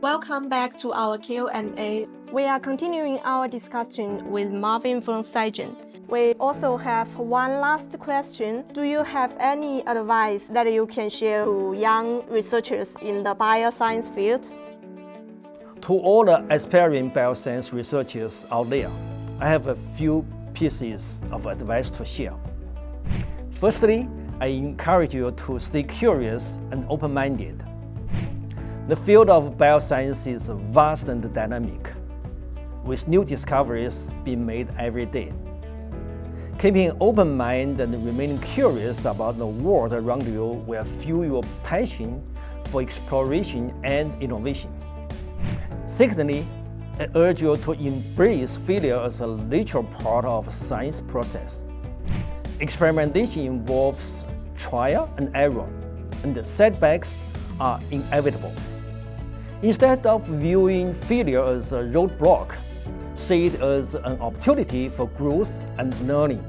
Welcome back to our Q&A. We are continuing our discussion with Marvin from Cyagen. We also have one last question. Do you have any advice that you can share to young researchers in the bioscience field? To all the aspiring bioscience researchers out there, I have a few pieces of advice to share. Firstly, I encourage you to stay curious and open-minded. The field of bioscience is vast and dynamic, with new discoveries being made every day. Keeping an open mind and remaining curious about the world around you will fuel your passion for exploration and innovation. Secondly, I urge you to embrace failure as a natural part of the science process. Experimentation involves trial and error, and the setbacks are inevitable. Instead of viewing failure as a roadblock, see it as an opportunity for growth and learning.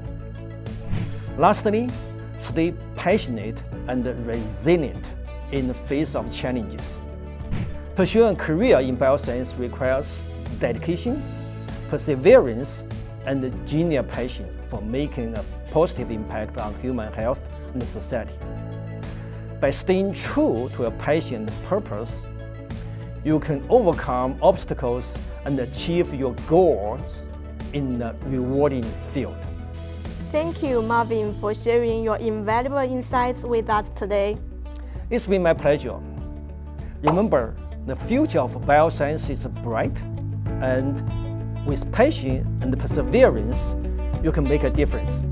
Lastly, stay passionate and resilient in the face of challenges. Pursuing a career in bioscience requires dedication, perseverance, and a genuine passion for making a positive impact on human health and society. By staying true to your passion and purpose, you can overcome obstacles and achieve your goals in a rewarding field. Thank you, Marvin, for sharing your invaluable insights with us today. It's been my pleasure. Remember, the future of bioscience is bright, and with passion and perseverance, you can make a difference.